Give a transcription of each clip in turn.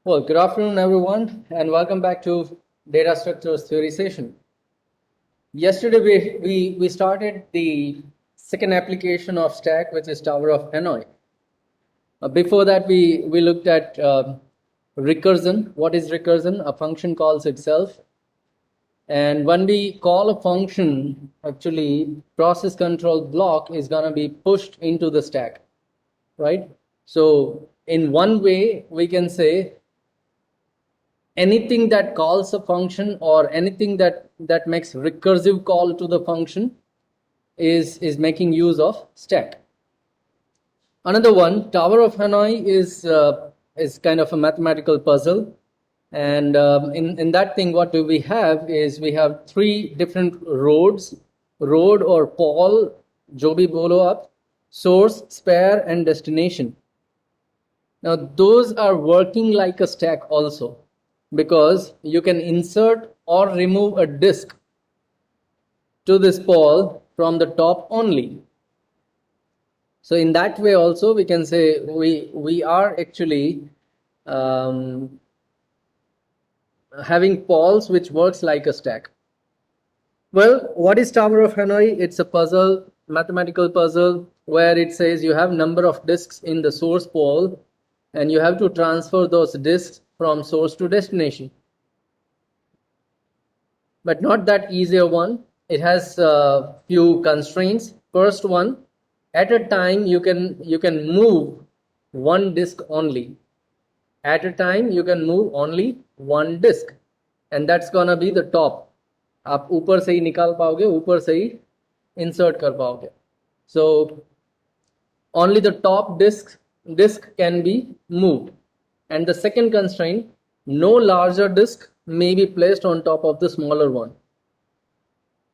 Well, good afternoon, everyone, and welcome back to Data Structures Theory session. Yesterday, we started the second application of Stack, which is Tower of Hanoi. Before that, we looked at recursion. What is recursion? A function calls itself. And when we call a function, actually, process control block is going to be pushed into the stack, right? So in one way, we can say anything that calls a function or anything that makes recursive call to the function is making use of stack. Another one, Tower of Hanoi, is kind of a mathematical puzzle, and in that thing, what do we have is we have three different road or pole, जो भी बोलो आप, source, spare, and destination. Now those are working like a stack also, because you can insert or remove a disk to this pole from the top only. So in that way also we can say we are actually having poles which works like a stack. Well, what is Tower of Hanoi? It's a puzzle, mathematical puzzle, where it says you have number of disks in the source pole and you have to transfer those disks from source to destination. But not that easier one. It has a few constraints. First one, at a time you can move one disk only. At a time you can move only one disk, and that's gonna be the top. आप ऊपर से ही निकाल पाओगे, ऊपर से ही insert कर पाओगे. So only the top disk can be moved. And the second constraint, no larger disk may be placed on top of the smaller one.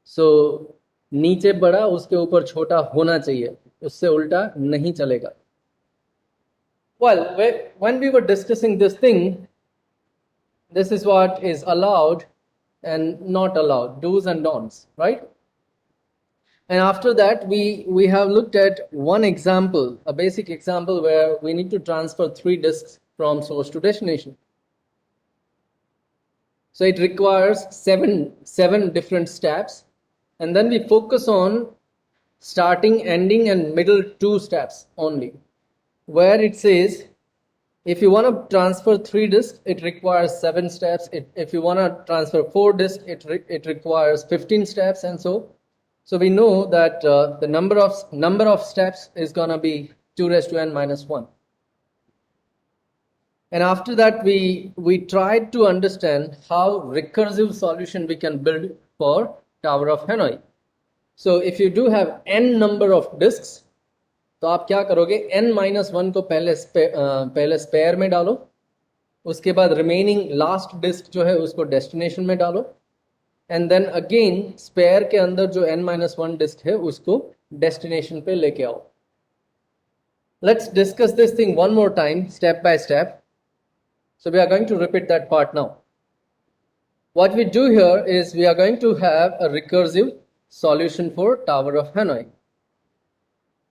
So नीचे बड़ा उसके ऊपर छोटा होना चाहिए, उससे उल्टा नहीं चलेगा. Well, when we were discussing this thing, this is what is allowed and not allowed, do's and don'ts, right? And after that, we have looked at one example, a basic example where we need to transfer three disks from source to destination. So it requires seven different steps, and then we focus on starting, ending, and middle two steps only, where it says if you want to transfer three disks, it requires 7 steps. If you want to transfer 4 disks, it requires 15 steps, and so we know that the number of steps is gonna be 2 raised to n minus 1. And after that, we tried to understand how recursive solution we can build for Tower of Hanoi. So if you do have n number of disks, तो आप क्या करोगे, n-1 को पहले spare में डालो, उसके बाद रिमेनिंग लास्ट डिस्क जो है उसको डेस्टिनेशन में डालो, एंड देन अगेन स्पेयर के अंदर जो n-1 डिस्क है उसको डेस्टिनेशन पे लेके आओ. Let's discuss this thing one more time, step by step. So we are going to repeat that part now. What we do here is we are going to have a recursive solution for Tower of Hanoi.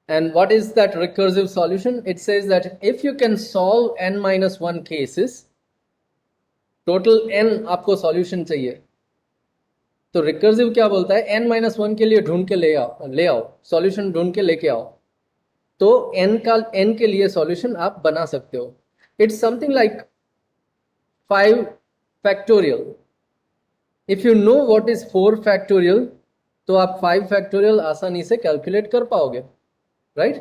And what is that recursive solution? It says that if you can solve n-1 cases, total n आपको solution चाहिए. तो recursive क्या बोलता है, n-1 के लिए ढूंढ के ले आओ, solution ढूंढ के लेके आओ, तो n के लिए solution आप बना सकते हो. It's something like 5 factorial. If you know what is 4 factorial, तो आप 5 factorial आसानी से calculate कर पाओगे. राइट.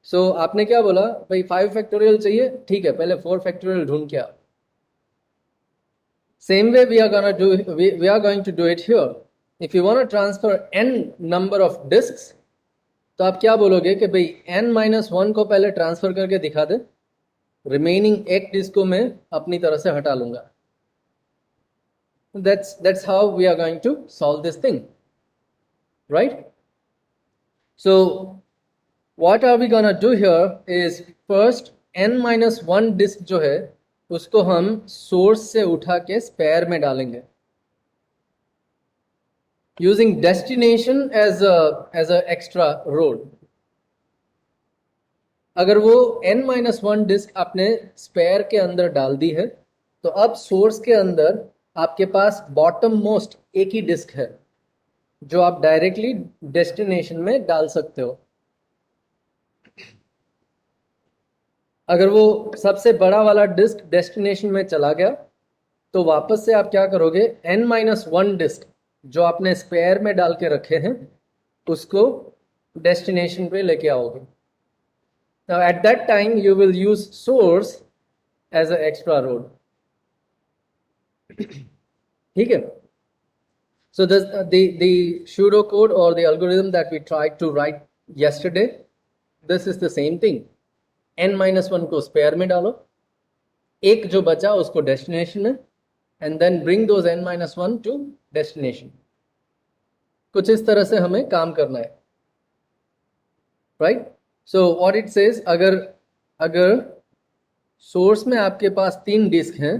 सो आपने क्या बोला भाई, 5 फैक्टोरियल चाहिए, ठीक है, पहले 4 फैक्टोरियल ढूंढ के आओ. Same way we are going to do it here. If you want to transfer n number of discs, तो आप क्या बोलोगे कि भाई n-1 को पहले ट्रांसफर करके दिखा दे, रिमेनिंग एक डिस्क को मैं अपनी तरह से हटा लूंगा. That's how we are going to solve this thing, right? So what are we gonna do here is first n-1 disc जो है उसको हम सोर्स से उठा के स्पेयर में डालेंगे, using destination as a extra rod. अगर वो n-1 डिस्क आपने स्पेयर के अंदर डाल दी है, तो अब सोर्स के अंदर आपके पास बॉटम मोस्ट एक ही डिस्क है जो आप डायरेक्टली डेस्टिनेशन में डाल सकते हो। अगर वो सबसे बड़ा वाला डिस्क डेस्टिनेशन में चला गया, तो वापस से आप क्या करोगे, n-1 डिस्क जो आपने स्पेयर में डाल के रखे हैं उसको डेस्टिनेशन पे लेके आओगे। Now at that time you will use source as an extra road. ठीक है? So the pseudocode or the algorithm that we tried to write yesterday, this is the same thing. n-1 को spare में डालो, एक जो बचा उसको destination में, and then bring those n-1 to destination. कुछ इस तरह से हमें काम करना है, right? So what it says, अगर सोर्स में आपके पास 3 डिस्क हैं,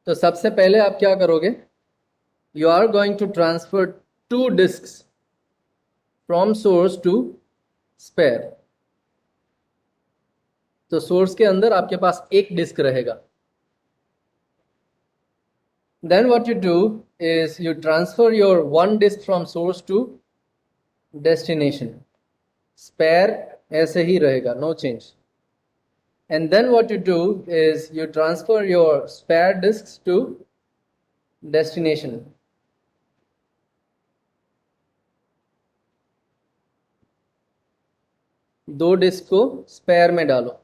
तो सबसे पहले आप क्या करोगे, you are going to transfer 2 disc from source to spare. तो सोर्स के अंदर आपके पास एक डिस्क रहेगा। Then what you do is you transfer your 1 disk from source to destination. Spare ऐसे ही रहेगा, no change. And then what you do is you transfer your spare disks to destination. दो disc को spare में डालो,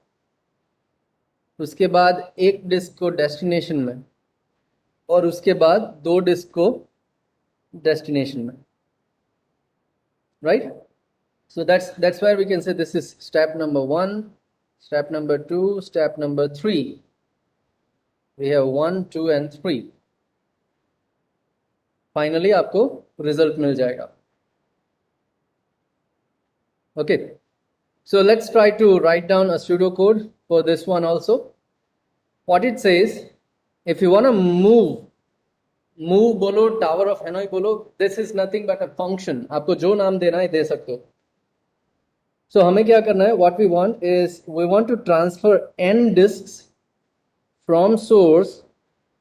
उसके बाद एक disc को डेस्टिनेशन में, और उसके बाद 2 डिस्क को डेस्टिनेशन में, right? So that's where we can say this is step number 1, step number 2, step number 3. We have 1, 2 and 3. Finally आपको रिजल्ट मिल जाएगा। Okay, so let's try to write down a pseudocode for this one also. What it says, if you want to move बोलो, tower of हैनोई बोलो, this is nothing but a function. आपको जो नाम देना है दे सकते हो। So हमें क्या करना है, what we want is we want to transfer n disks from source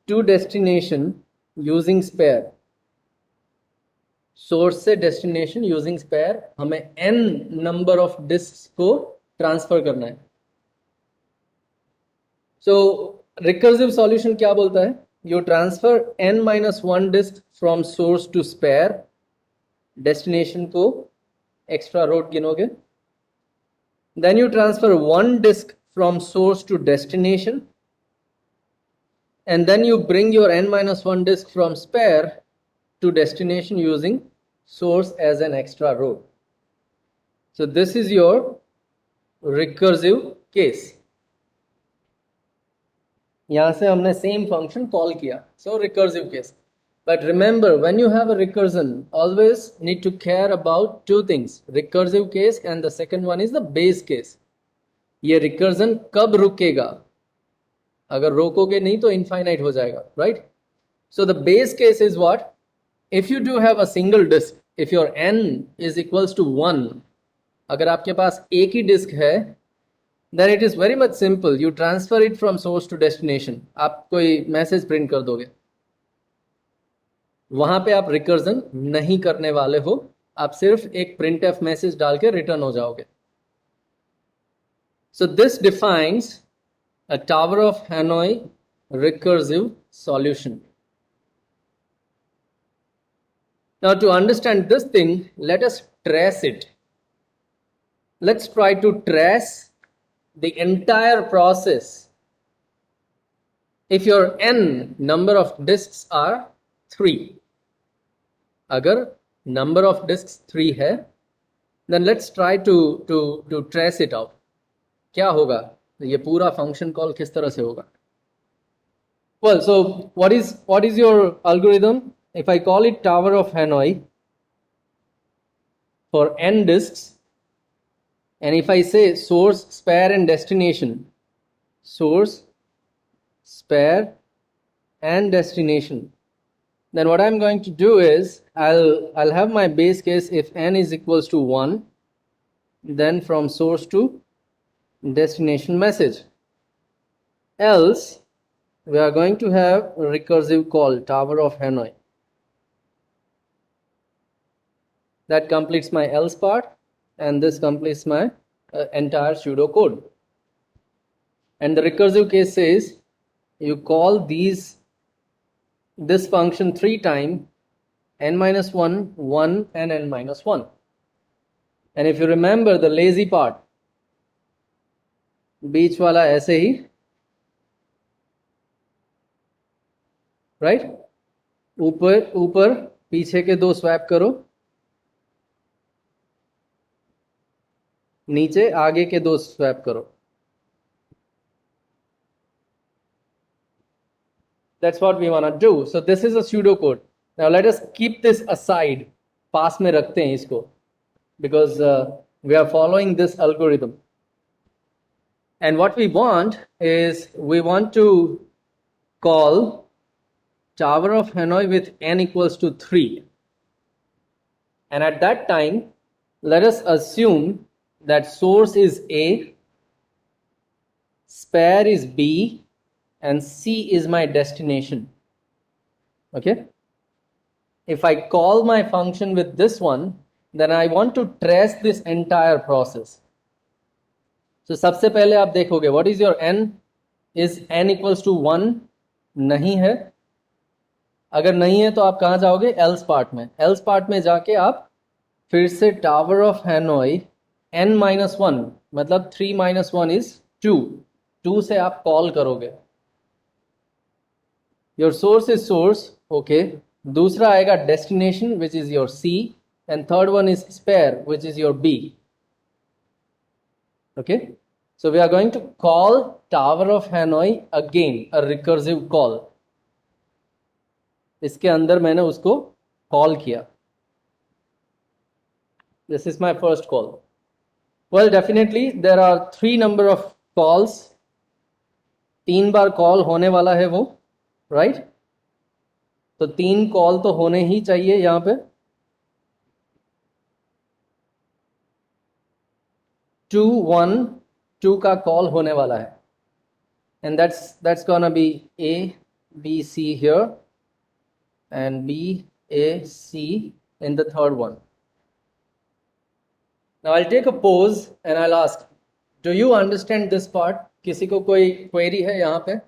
to destination using spare. Source से डेस्टिनेशन यूजिंग स्पेयर, हमें n नंबर ऑफ डिस्क को ट्रांसफर करना है। सो रिकर्सिव सॉल्यूशन क्या बोलता है, you transfer n-1 disk from source to spare, destination को extra rod गिनोगे, then you transfer 1 disk from source to destination, and then you bring your n-1 disk from spare to destination using source as an extra row. So this is your recursive case. यहाँ से हमने same function call किया, so recursive case. But remember, when you have a recursion, always need to care about 2 things, recursive case and the second one is the base case. ये recursion कब रुकेगा, अगर रोकोगे नहीं तो इनफाइनाइट हो जाएगा, right? So the base case is what? If you do have a single disk, if your n is equals to 1, अगर आपके पास एक ही डिस्क है, then it is very much simple. You transfer it from source to destination. आप कोई message print कर दोगे, वहां पे आप रिकर्जन नहीं करने वाले हो, आप सिर्फ एक प्रिंट एफ मैसेज डाल के रिटर्न हो जाओगे। So this defines a Tower of Hanoi recursive solution. Now to understand this thing, let us trace it. Let's try to trace the entire process. If your n number of disks are 3, अगर number of disks 3 है, then let's try to trace it out. क्या होगा, ये पूरा function call किस तरह से होगा? Well, so what is your algorithm? If I call it Tower of Hanoi for n disks, and if I say source, spare and destination, source, spare and destination, then what I'm going to do is I'll have my base case if n is equals to 1, then from source to destination message. Else, we are going to have a recursive call, Tower of Hanoi. That completes my else part, and this completes my entire pseudocode. And the recursive case says you call this function 3 times, n minus 1, 1, and n minus 1. And if you remember the lazy part, बीच वाला ऐसे ही, right? ऊपर ऊपर पीछे के दो swap करो, नीचे आगे के दो स्वैप करो. That's what we want to do. So this is a pseudocode. Now let us keep this aside. पास में रखते हैं इसको, because we are following this algorithm. And what we want is we want to call Tower of Hanoi with n equals to 3. And at that time, let us assume that source is A, spare is B, and C is my destination. Okay? If I call my function with this one, then I want to trace this entire process. So सबसे पहले आप देखोगे, what is your n? Is n equals to 1? नहीं है. अगर नहीं है तो आप कहाँ जाओगे? else part में. else part में जाके आप फिर से Tower of Hanoi n minus 1, मतलब 3 minus 1 is 2. 2 से आप कॉल करोगे. Your source is source, okay. दूसरा आएगा destination, which is your C, and third one is spare, which is your B. Okay, so we are going to call Tower of Hanoi again, a recursive call. इसके अंदर मैंने उसको call किया. This is my first call. Well, definitely there are 3 number of calls. 3 bar call होने वाला है वो, right? तो 3 कॉल तो होने ही चाहिए यहाँ पे. 2 1 2 का कॉल होने वाला है, and that's gonna be A B C here and B A C in the third one. Now I'll take a pause and I'll ask, do you understand this part? किसी को कोई query है यहाँ पे?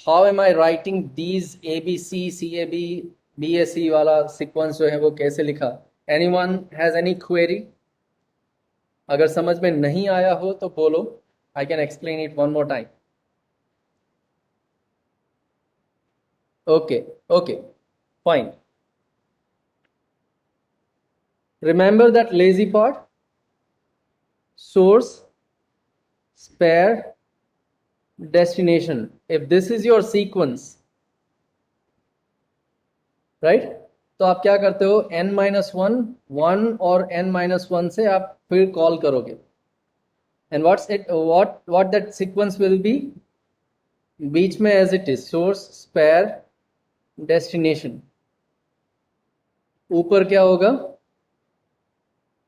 How am I writing these A B C C A B B A C वाला sequence जो है वो कैसे लिखा? Anyone has any query? अगर समझ में नहीं आया हो तो बोलो, I can explain it one more time. Okay, fine. Remember that lazy part? Source, spare, destination. If this is your sequence, right? तो आप क्या करते हो? n minus 1, 1 और n minus 1 से आप फिर कॉल करोगे. And what that sequence will be? बीच में as it is, source, spare, destination. ऊपर क्या होगा?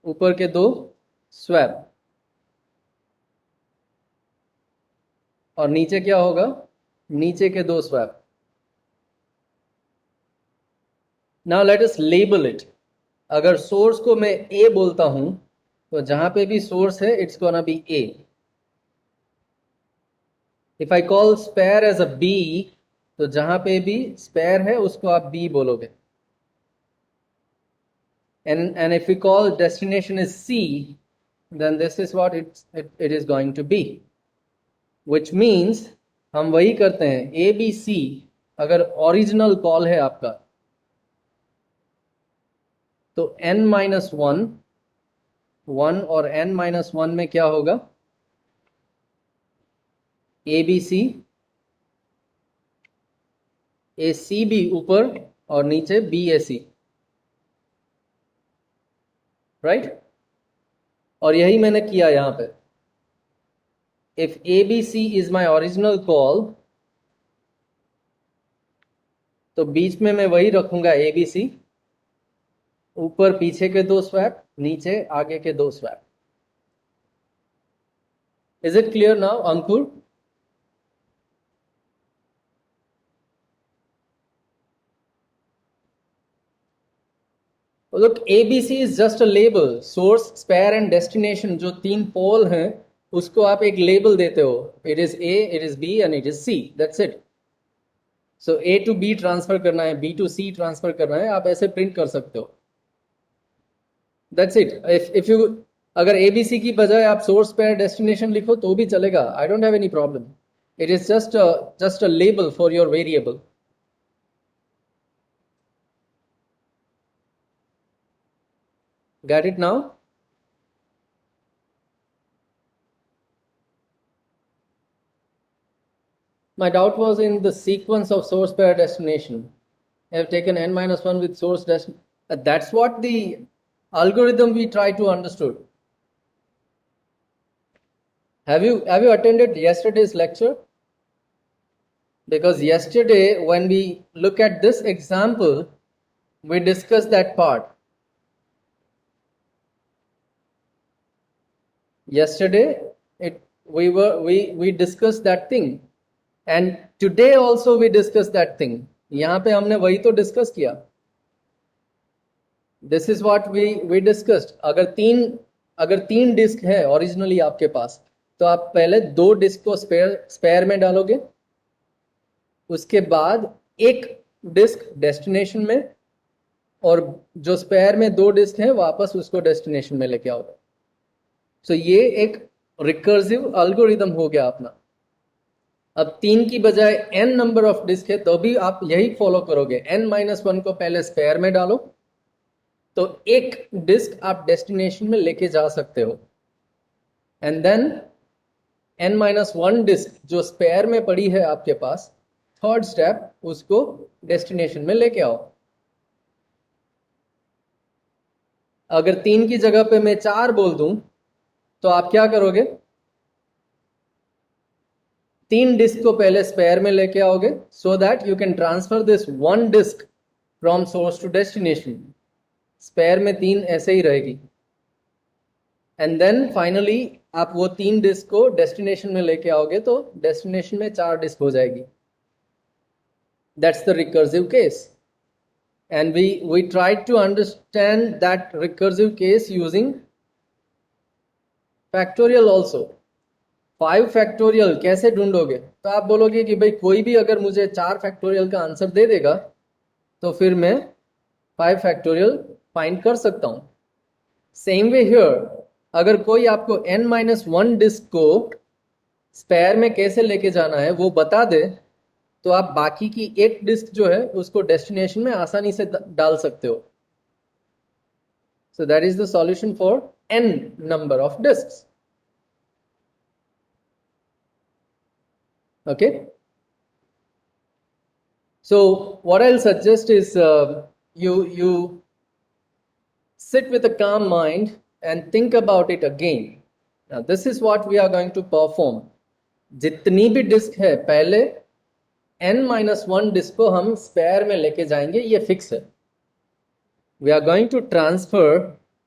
ऊपर के दो स्वैप, और नीचे क्या होगा? नीचे के दो swap. Now let us label it. अगर सोर्स को मैं A बोलता हूं तो जहां पे भी सोर्स है it's gonna be A. If I call spare as a B, तो जहां पे भी spare है उसको आप B बोलोगे. And if we call destination is C, then this is what it is going to be. Which means हम वही करते हैं, A B C अगर ओरिजिनल कॉल है आपका तो n minus 1 और n minus 1 में क्या होगा? ABC, ACB ऊपर और नीचे BAC, राइट? और यही मैंने किया यहाँ पे. If ABC is my original call, तो बीच में मैं वही रखूंगा ABC, ऊपर पीछे के दो स्वैप, नीचे आगे के दो swap. Is it clear now, Ankur? Look, ABC is just a label. Source, spare and destination जो तीन पोल हैं उसको आप एक लेबल देते हो. It is A, it is B and it is C. That's it. So A to B transfer करना है, B to C ट्रांसफर करना है, आप ऐसे प्रिंट कर सकते हो. That's it. If you अगर ABC की बजाय आप सोर्स स्पेयर डेस्टिनेशन लिखो तो भी चलेगा. I don't have any problem. It is just a label for your variable. Got it now? My doubt was in the sequence of source pair destination. I have taken n-1 with source destination. That's what the algorithm we try to understood. Have you attended yesterday's lecture? Because yesterday when we look at this example, we discussed that part. Yesterday we discussed that thing. And today also we discussed that thing. यहाँ पे हमने वही तो discuss किया. This is what we discussed. अगर तीन disc है originally आपके पास, तो आप पहले दो डिस्क को स्पेयर में डालोगे, उसके बाद एक डिस्क डेस्टिनेशन में, और जो स्पेयर में दो डिस्क है वापस उसको डेस्टिनेशन में लेके आओगे. सो ये एक रिकर्सिव एल्गोरिथम हो गया अपना. अब तीन की बजाय n नंबर ऑफ डिस्क है तो भी आप यही फॉलो करोगे. n-1 को पहले स्पेयर में डालो तो एक डिस्क आप डेस्टिनेशन में लेके जा सकते हो, एंड देन n-1 डिस्क जो स्पेयर में पड़ी है आपके पास, थर्ड स्टेप उसको डेस्टिनेशन में लेके आओ. अगर तीन की जगह पे मैं 4 बोल दूं तो आप क्या करोगे? तीन डिस्क को पहले स्पेयर में लेके आओगे so that you can transfer this one disc from source to destination. Spare में तीन ऐसे ही रहेगी, एंड देन फाइनली आप वो तीन डिस्क को डेस्टिनेशन में लेके आओगे तो डेस्टिनेशन में 4 डिस्क हो जाएगी. That's the recursive case, and we tried to understand that recursive case using factorial also. 5 factorial कैसे ढूंढोगे? तो आप बोलोगे कि भाई कोई भी अगर मुझे 4 फैक्टोरियल का आंसर दे देगा तो फिर मैं 5 फैक्टोरियल फाइंड कर सकता हूं. सेम वे हियर, अगर कोई आपको n-1 डिस्क को स्पेयर में कैसे लेके जाना है वो बता दे तो आप बाकी की एक डिस्क जो है उसको डेस्टिनेशन में आसानी से डाल सकते हो. So that is the solution for n number of discs. Okay, so what I'll suggest is you sit with a calm mind and think about it again. Now this is what we are going to perform. जितनी भी disc है पहले n-1 disc को हम spare में लेके जाएंगे, ये फिक्स है. We are going to transfer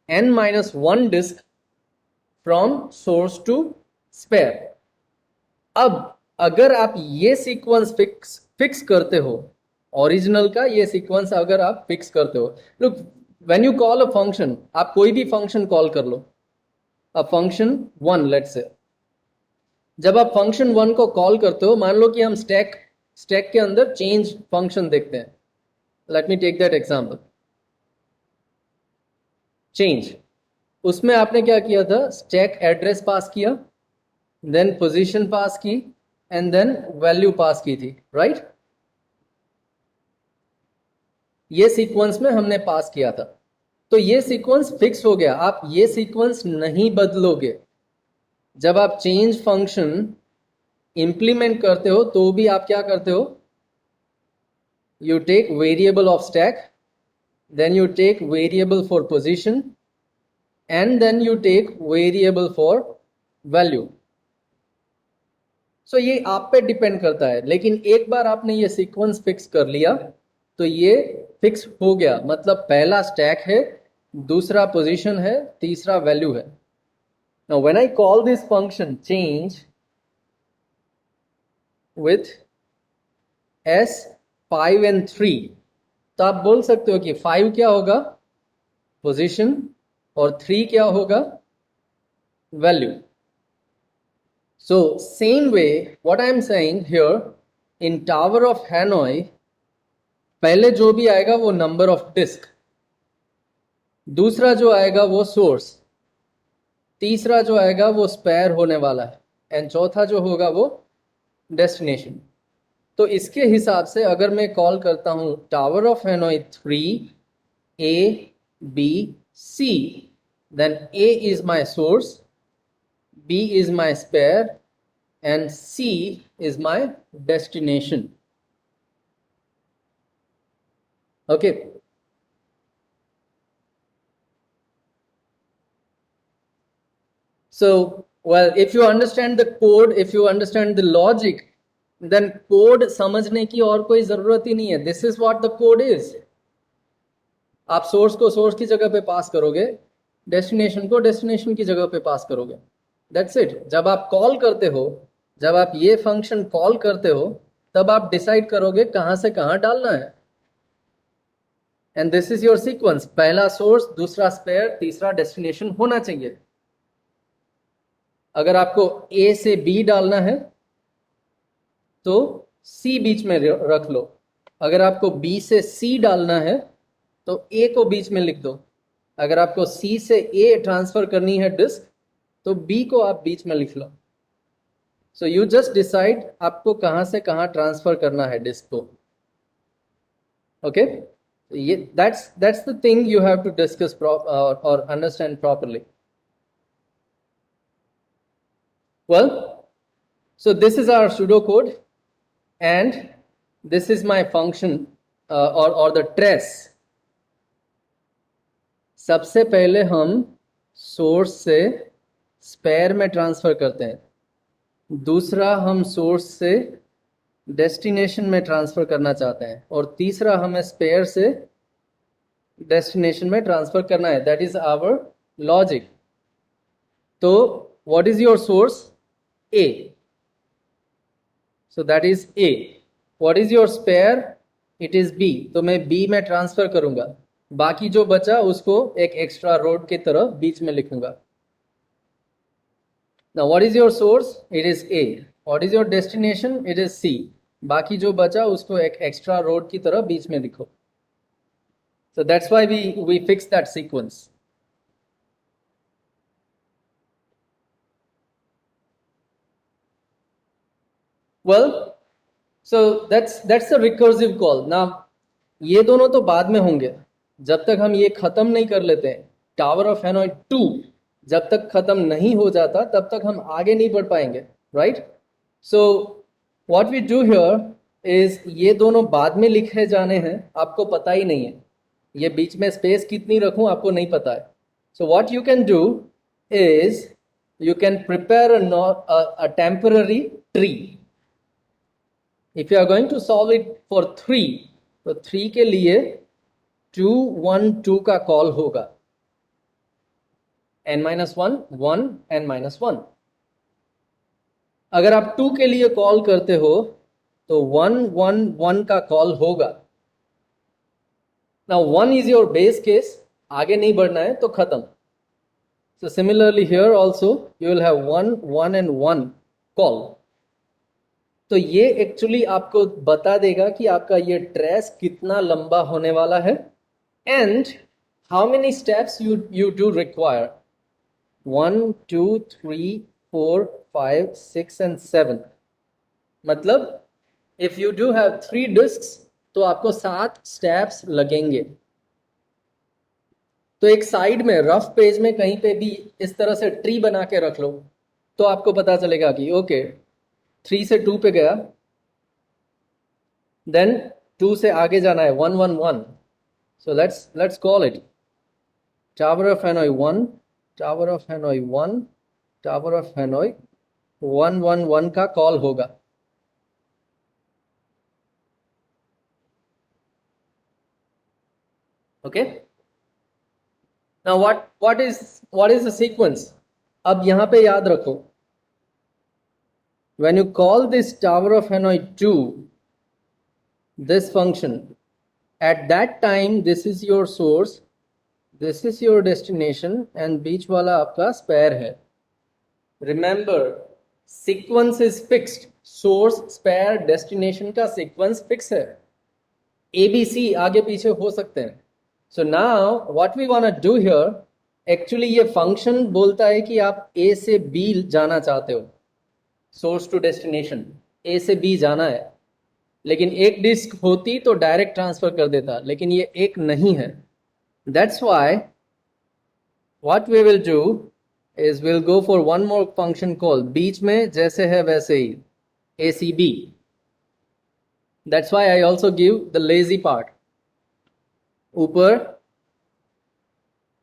n-1 disc from source to spare. अब अगर आप ये सीक्वेंस फिक्स करते हो, ओरिजिनल का ये सीक्वेंस अगर आप फिक्स करते हो, look when you call a function, आप कोई भी फंक्शन कॉल कर लो, अ फंक्शन 1 लेट्स से. जब आप फंक्शन 1 को कॉल करते हो, मान लो कि हम स्टैक के अंदर चेंज फंक्शन देखते हैं. Let me take that example. Change, उसमें आपने क्या किया था? स्टैक एड्रेस पास किया, देन पोजीशन पास की, एंड देन वैल्यू पास की थी, राइट? ये सीक्वेंस में हमने पास किया था. तो ये सीक्वेंस फिक्स हो गया. आप ये सीक्वेंस नहीं बदलोगे. जब आप चेंज फंक्शन इंप्लीमेंट करते हो तो भी आप क्या करते हो? You take variable of stack, then you take variable for position, and then you take variable for value. So ये आप पे डिपेंड करता है, लेकिन एक बार आपने ये सीक्वेंस फिक्स कर लिया तो ये फिक्स हो गया. मतलब पहला स्टैक है, दूसरा पोजीशन है, तीसरा वैल्यू है. Now when I call this function change with s 5 and 3, तो आप बोल सकते हो कि 5 क्या होगा, पोजीशन, और 3 क्या होगा, value. So same way, what I am saying here, in Tower of Hanoi, पहले जो भी आएगा वो नंबर ऑफ डिस्क, दूसरा जो आएगा वो सोर्स, तीसरा जो आएगा वो स्पेयर होने वाला है, एंड चौथा जो होगा वो डेस्टिनेशन. तो इसके हिसाब से अगर मैं कॉल करता हूं tower of हैनोई 3 A B C, then A is my source, B is my spare, and C is my destination. Okay. So, well, if you understand the code, if you understand the logic, then code समझने की और कोई जरूरत ही नहीं है. This is what the code is. आप source को source की जगह पे पास करोगे, डेस्टिनेशन को डेस्टिनेशन की जगह पे पास करोगे. That's it. जब आप कॉल करते हो, जब आप ये फंक्शन कॉल करते हो, तब आप डिसाइड करोगे कहां से कहां डालना है. And this is your sequence. पहला सोर्स, दूसरा स्पेयर, तीसरा डेस्टिनेशन होना चाहिए. अगर आपको ए से बी डालना है तो सी बीच में रख लो. अगर आपको बी से सी डालना है तो ए को बीच में लिख दो. अगर आपको सी से ए ट्रांसफर करनी है डिस्क, तो बी को आप बीच में लिख लो. सो यू जस्ट डिसाइड आपको कहां से कहां ट्रांसफर करना है डिस्क को. ओके, ये that's the thing you have to discuss और understand properly. Well, so this is our pseudocode, and this is my function or the trace. सबसे पहले हम सोर्स से स्पेयर में ट्रांसफर करते हैं. दूसरा, हम सोर्स से डेस्टिनेशन में ट्रांसफर करना चाहते हैं. और तीसरा, हमें स्पेयर से डेस्टिनेशन में ट्रांसफर करना है. That is our logic. तो what is your source? A. So that is A. What is your spare? It is B. तो मैं B में ट्रांसफर करूंगा. बाकी जो बचा उसको एक एक्स्ट्रा रोड की तरह बीच में लिखूंगा. Now what is your source? It is A. What is your destination? It is C. बाकी जो बचा उसको एक एक्स्ट्रा रोड की तरह बीच में लिखो. So that's why we fix that sequence. Well, so that's the recursive call. Now, ये दोनों तो बाद में होंगे. जब तक हम ये खत्म नहीं कर लेते हैं, टावर ऑफ हैनोई 2 जब तक खत्म नहीं हो जाता, तब तक हम आगे नहीं बढ़ पाएंगे, right? So what we do here is, ये दोनों बाद में लिखे जाने हैं, आपको पता ही नहीं है. ये बीच में स्पेस कितनी रखूं आपको नहीं पता है. So what you can do is, you can prepare a temporary tree. If you are going to solve it for 3, तो 3 के लिए 2 1 2 का कॉल होगा. n-1 1 n-1. अगर आप 2 के लिए कॉल करते हो तो 1 1 1 का कॉल होगा. Now 1 is your base case. आगे नहीं बढ़ना है तो खत्म. So similarly here also you will have 1 1 and 1 call. तो ये एक्चुअली आपको बता देगा कि आपका ये ट्रेस कितना लंबा होने वाला है, and how many steps you do require. 1 2 3 4 5 6 and 7. मतलब if you do have 3 disks तो आपको 7 स्टेप्स लगेंगे. तो एक साइड में रफ पेज में कहीं पे भी इस तरह से ट्री बना के रख लो, तो आपको पता चलेगा कि ओके 3 से 2 पे गया, देन 2 से आगे जाना है 1 1 1. So let's call it tower of Hanoi 1, tower of Hanoi 1, tower of Hanoi 1 1 1 का कॉल होगा. Okay Now what is the sequence? अब यहाँ पे याद रखो, when you call this tower of Hanoi 2, this function, at that time this is your source, this is your destination, and बीच वाला आपका spare है. Remember, sequence is fixed. Source, spare, destination का sequence fix है. ABC आगे पीछे हो सकते हैं. So now what we want to do here, actually ये function बोलता है कि आप A से B जाना चाहते हो, source to destination, A से B जाना है, लेकिन एक डिस्क होती तो डायरेक्ट ट्रांसफर कर देता, लेकिन ये एक नहीं है. That's why what we will do is we'll go for one more function called बीच में जैसे है वैसे ही, ACB. That's why I also give the lazy part. ऊपर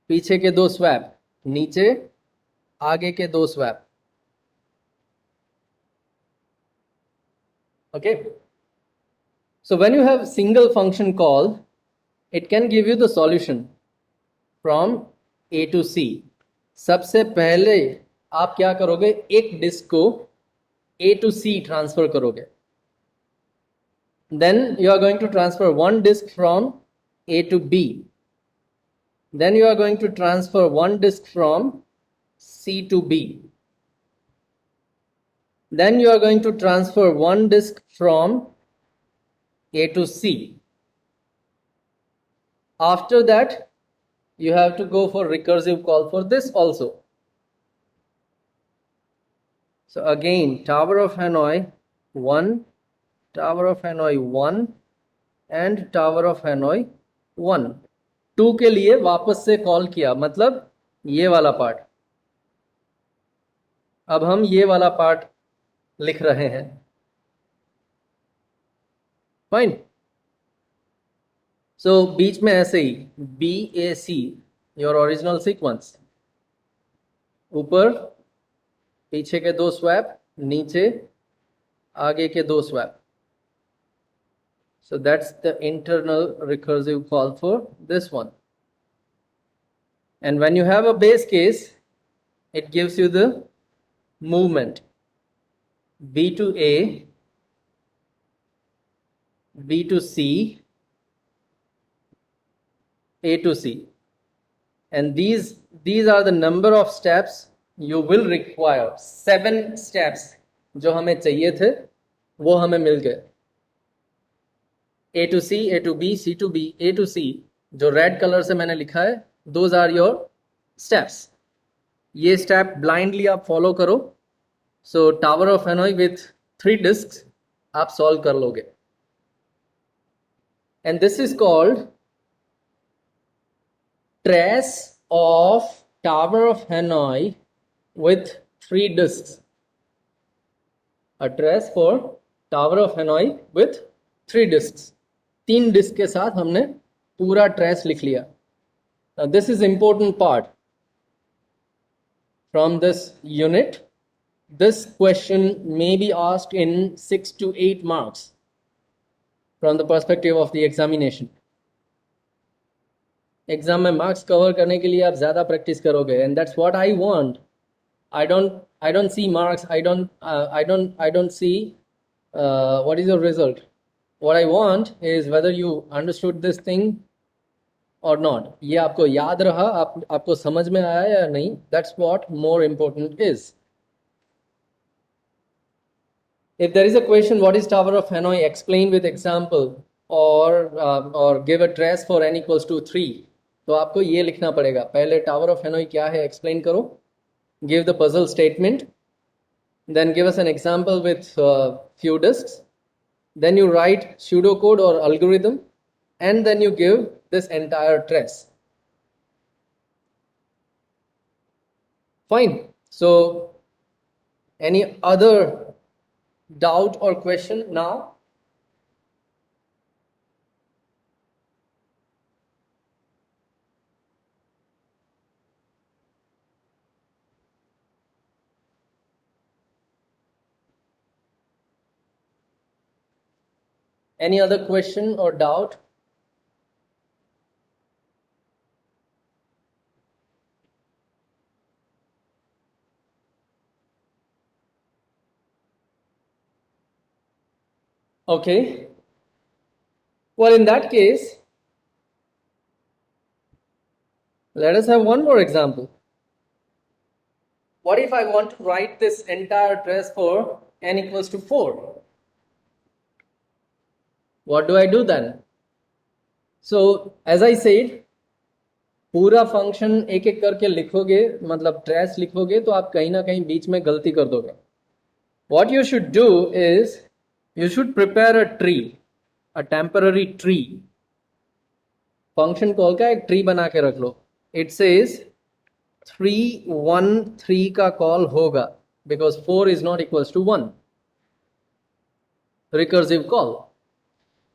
पीछे के दो स्वैप, नीचे आगे के दो swap. Okay, so when you have single function call, it can give you the solution from A to C. सबसे पहले आप क्या करोगे, एक डिस्क को A to C ट्रांसफर करोगे. Then you are going to transfer one disk from A to B. Then you are going to transfer one disk from C to B. Then you are going to transfer one disk from A to C. After that, you have to go for recursive call for this also. So again, Tower of Hanoi 1, Tower of Hanoi 1 and Tower of Hanoi 1. 2 के लिए वापस से call किया, मतलब ये वाला part. अब हम ये वाला पार्ट लिख रहे हैं. फाइन. सो बीच में ऐसे ही BAC, योर ओरिजिनल सीक्वेंस. ऊपर पीछे के दो स्वैप, नीचे आगे के दो swap. So that's the internal recursive call for this one. And when you have a base case, it gives you the movement B to A, B to C, A to C. And these are the number of steps you will require. 7 steps जो हमें चाहिए थे वो हमें मिल गए. A to C, A to B, C to B, A to C, जो red colour से मैंने लिखा है, those are your steps. ये स्टेप ब्लाइंडली आप फॉलो करो. So tower of Hanoi with 3 disks आप सॉल्व कर लोगे. And this is called trace of tower of Hanoi with 3 disks. A trace for Tower of Hanoi with 3 disks. 3 disc के साथ हमने पूरा ट्रेस लिख लिया. Now this is important part from this unit. This question may be asked in 6 to 8 marks from the perspective of the examination. Exam में marks cover करने के लिए आप ज़्यादा प्रैक्टिस करोगे, and that's what I want. I don't see marks. I don't see what is your result. What I want is whether you understood this thing or not. ये आपको याद रहा, आपको समझ में आया या नहीं. That's what more important is. If there is a question, what is Tower of Hanoi? Explain with example or give a trace for n equals to 3. तो आपको ये लिखना पड़ेगा. पहले Tower of Hanoi क्या है explain करो. Give the puzzle statement, then give us an example with few disks, then you write pseudocode or algorithm, and then you give this entire trace. Fine. So any other doubt or question now? Any other question or doubt? Okay. Well, in that case, let us have one more example. What if I want to write this entire trace for n equals to 4? What do I do then? So, as I said, पूरा function एक एक करके लिखोगे, मतलब trace लिखोगे तो आप कहीं ना कहीं बीच में गलती कर दोगे. What you should do is you should prepare a tree, a temporary tree. Function call का एक ट्री बना के रख लो. इट सेज 313 का कॉल होगा because 4 is not equals to 1. Recursive call.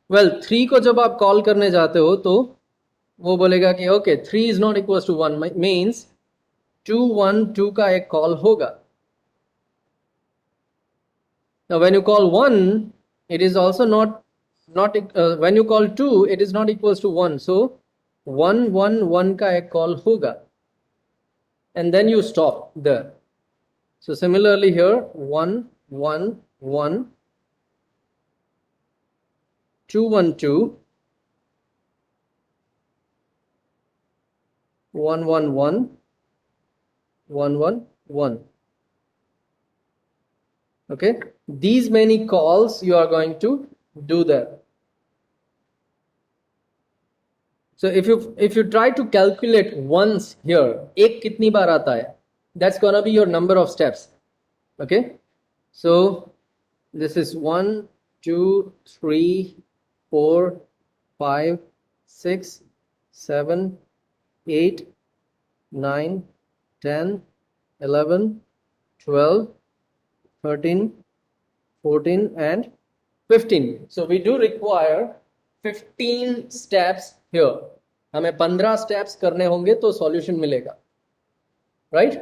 Well 3 को जब आप कॉल करने जाते हो तो वो बोलेगा कि okay 3 is not equals to 1 means 212 का एक कॉल होगा. Now when you call 1, it is also not when you call 2, it is not equals to 1. So 111 का एक call होगा. And then you stop there. So similarly here 111 212 111 111. Okay, these many calls you are going to do there. So if you try to calculate once here, ek kitni baar aata hai, that's gonna be your number of steps. Okay, so this is 1 2 3 4 5 6 7 8 9 10 11 12 13 14 and 15. So we do require 15 steps here. हमें 15 steps करने होंगे तो solution मिलेगा, right?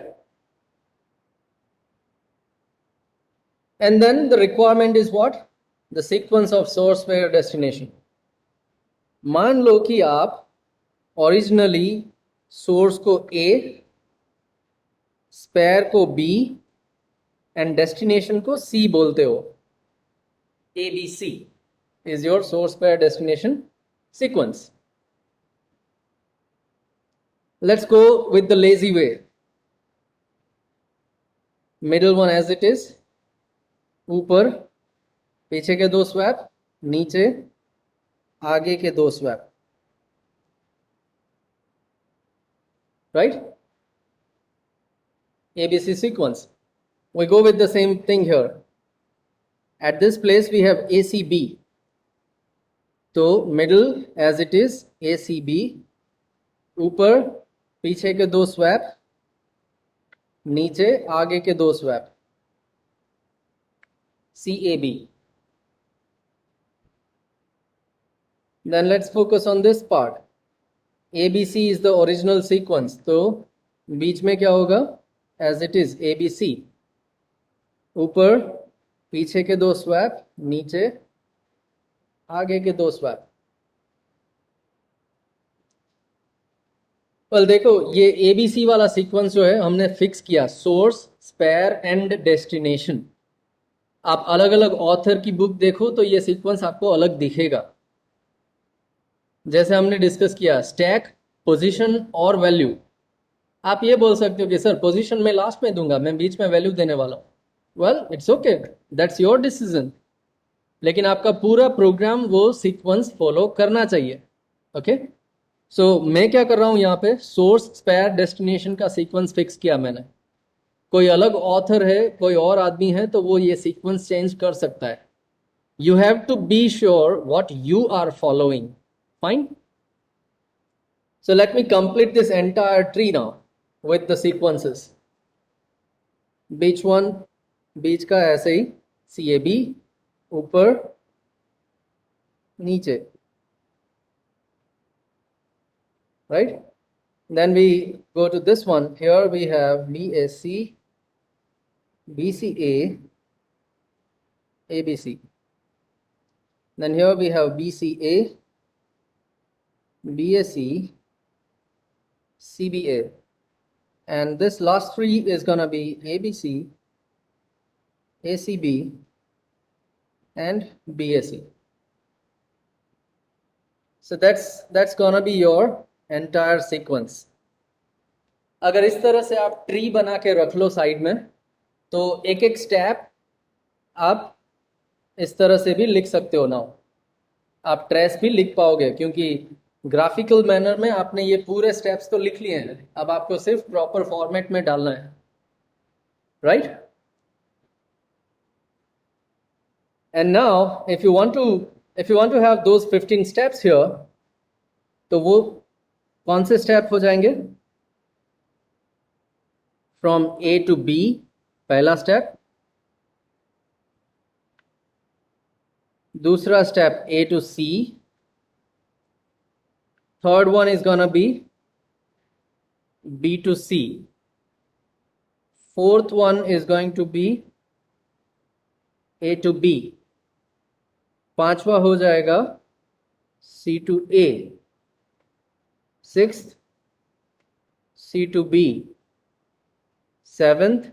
And then the requirement is what? The sequence of source pair destination. मान लो कि आप originally source को A, spare को B and destination को C बोलते हो. ABC is your source pair destination sequence. Let's go with the lazy way. Middle one as it is. ऊपर पीछे के दो स्वैप, नीचे आगे के दो swap. Right? ABC sequence. We go with the same thing here. At this place we have ACB. So middle as it is ACB. ऊपर पीछे के दो स्वैप, नीचे आगे के दो swap. CAB. Then let's focus on this part. ABC is the original sequence. तो बीच में क्या होगा? As it is ABC. ऊपर पीछे के दो स्वैप, नीचे आगे के दो स्वैप. well, देखो ये ABC वाला सीक्वेंस जो है हमने फिक्स किया सोर्स, स्पेयर एंड डेस्टिनेशन. आप अलग अलग ऑथर की बुक देखो तो ये सीक्वेंस आपको अलग दिखेगा. जैसे हमने डिस्कस किया स्टैक, पोजीशन और वैल्यू. आप ये बोल सकते हो कि सर पोजीशन में लास्ट में दूंगा, मैं बीच में वैल्यू देने वाला हूँ. Well it's okay, that's your decision. लेकिन आपका पूरा प्रोग्राम वो सीक्वेंस फॉलो करना चाहिए. ओके, सो मैं क्या कर रहा हूँ यहाँ पे, सोर्स, स्पेयर, डेस्टिनेशन का सीक्वेंस फिक्स किया मैंने. कोई अलग ऑथर है, कोई और आदमी है तो वो ये सीक्वेंस चेंज कर सकता है. You have to be sure what you are following. Fine. So let me complete this entire tree now with the sequences. Beach one, beach का ऐसे ही CAB, ऊपर नीचे, right? Then we go to this one. Here we have BSC, BCA, ABC. Then here we have BCA, BSC, CBA, and this last three is gonna be ABC, ACB, and BAC. So that's gonna be your entire sequence. अगर इस तरह से आप tree बना के रख लो side में, तो एक एक स्टेप आप इस तरह से भी लिख सकते हो। नाउ आप ट्रेस भी लिख पाओगे, क्योंकि ग्राफिकल मैनर में आपने ये पूरे स्टेप्स तो लिख लिए हैं, अब आपको सिर्फ प्रॉपर फॉर्मेट में डालना है, right? And now if you want to have those 15 steps here, तो वो कौन से स्टेप हो जाएंगे? फ्रॉम A to B, पहला स्टेप। दूसरा step A to C. Third one is gonna be B to C. Fourth one is going to be A to B. पांचवा हो जाएगा C to A. Sixth, C to B. Seventh,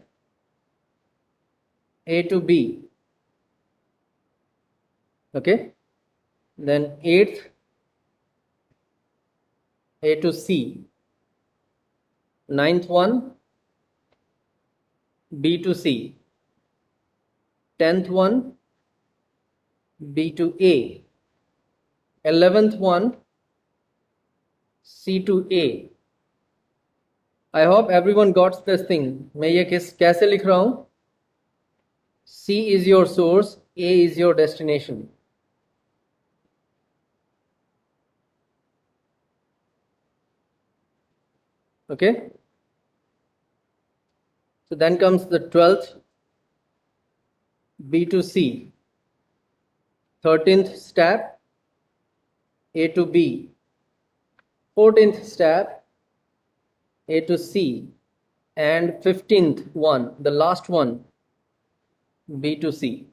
A to B. Okay, then eighth, A to C. Ninth one, B to C. 10th one, B to A. 11th one, C to A. I hope everyone got this thing. मैं ये कैसे लिख रहा हूँ? C is your source, A is your destination. Okay? So then comes the 12th, B to C. 13th step, A to B. 14th step, A to C. And 15th one, the last one, B to C.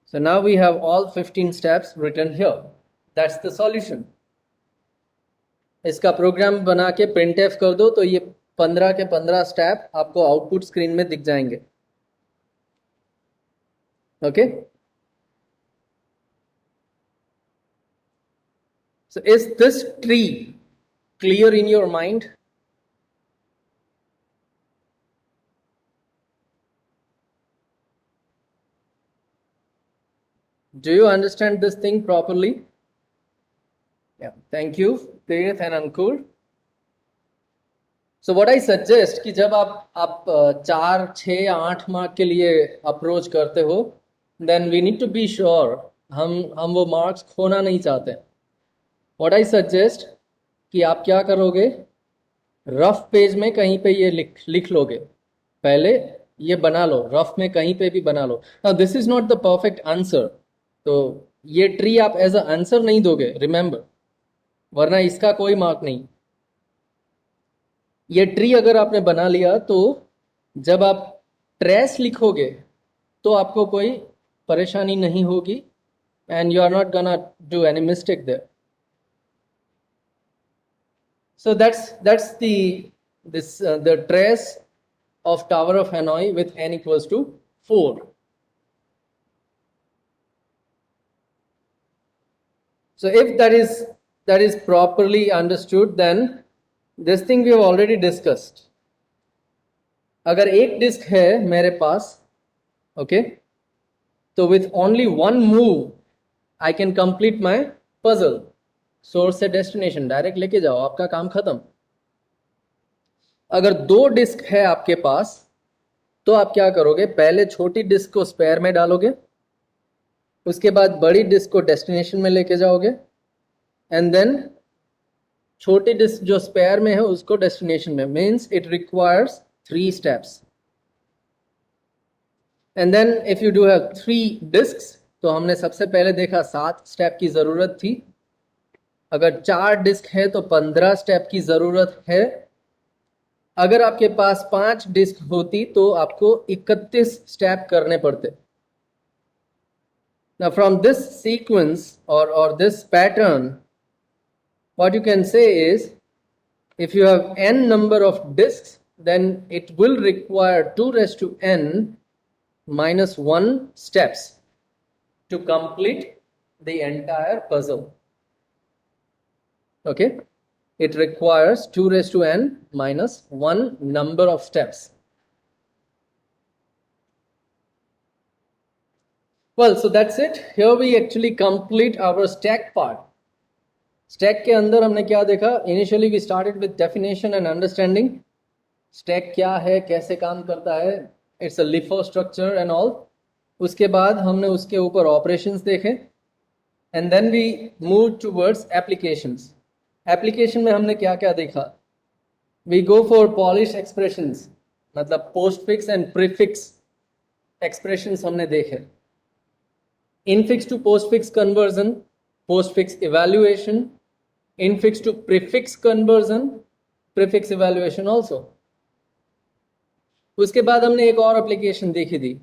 So now we have all 15 steps written here. That's the solution. इसका programme बना के printf कर दो, तो ये 15 के 15 step आपको output screen में दिख जाएंगे। Okay? So is this tree clear in your mind? Do you understand this thing properly? Yeah, thank you, Tirth and Ankur. So what I suggest कि जब आप 4, 6 या 8 मार्क के लिए अप्रोच करते हो, then we need to be sure हम वो मार्क्स खोना नहीं चाहते। What I suggest कि आप क्या करोगे, रफ पेज में कहीं पे ये लिख लोगे, पहले ये बना लो, रफ में कहीं पे भी बना लो। Now this is not the perfect answer, तो ये ट्री आप एज अ आंसर नहीं दोगे, रिमेंबर, वरना इसका कोई मार्क नहीं। ये ट्री अगर आपने बना लिया, तो जब आप ट्रेस लिखोगे तो आपको कोई परेशानी नहीं होगी, and you are not gonna do any mistake there. So that's the trace of Tower of Hanoi with n equals to 4. So if that is properly understood, then this thing we have already discussed. अगर एक disc है मेरे पास, okay, तो with only one move I can complete my puzzle. Source से destination direct लेके जाओ, आपका काम खत्म। अगर 2 डिस्क है आपके पास, तो आप क्या करोगे, पहले छोटी डिस्क को स्पेयर में डालोगे, उसके बाद बड़ी डिस्क को डेस्टिनेशन में लेके जाओगे, एंड देन छोटी डिस्क जो स्पेयर में है उसको डेस्टिनेशन में। Means it requires 3 steps. And then if you do have 3 discs, तो हमने सबसे पहले देखा 7 स्टेप की जरूरत थी। अगर 4 डिस्क है तो 15 स्टेप की जरूरत है। अगर आपके पास 5 डिस्क होती तो आपको 31 स्टेप करने पड़ते। Now from this sequence or this pattern, what you can say is, if you have n number of disks, then it will require 2 raised to n minus 1 steps. to complete the entire puzzle. Okay, it requires 2 raised to n minus 1 number of steps. Well, so that's it. Here we actually complete our stack part. Stack के अंदर हमने क्या देखा? Initially we started with definition and understanding. Stack क्या है, कैसे काम करता है? It's a LIFO structure and all. उसके बाद हमने उसके ऊपर operations देखे. And then we moved towards applications. Application में हमने क्या क्या देखा? We go for polished expressions. मतलब postfix and prefix expressions हमने देखे. Infix to postfix conversion, postfix evaluation, infix to prefix conversion, prefix evaluation also. उसके बाद हमने एक और application देखी थी,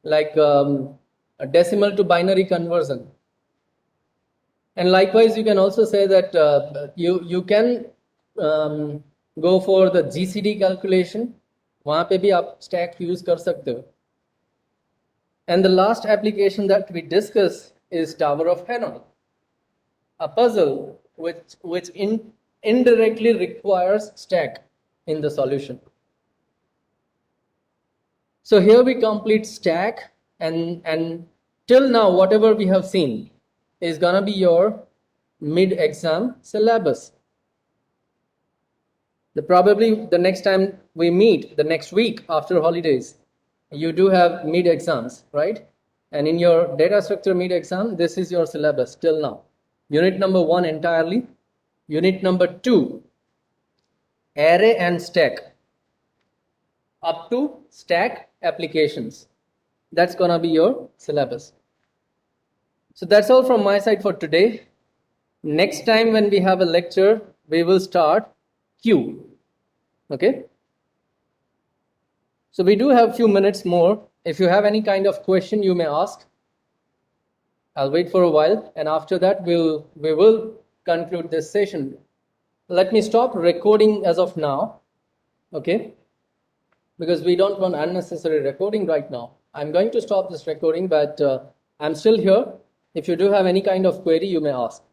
like a decimal to binary conversion. And likewise, you can also say that you can go for the GCD calculation. वहाँ पे भी आप stack use कर सकते हो. And the last application that we discuss is Tower of Hanoi, a puzzle which indirectly requires stack in the solution. So here we complete stack, and till now whatever we have seen is gonna be your mid-exam syllabus. Probably the next time we meet, the next week after holidays, you do have mid-exams, right? And in your data structure mid-exam, this is your syllabus till now. Unit number 1 entirely. Unit number 2, array and stack, up to stack applications. That's gonna be your syllabus. So that's all from my side for today. Next time when we have a lecture, we will start Q. Okay? So we do have a few minutes more. If you have any kind of question, you may ask. I'll wait for a while, and after that we will conclude this session. Let me stop recording as of now, okay? Because we don't want unnecessary recording right now. I'm going to stop this recording, but I'm still here. If you do have any kind of query, you may ask.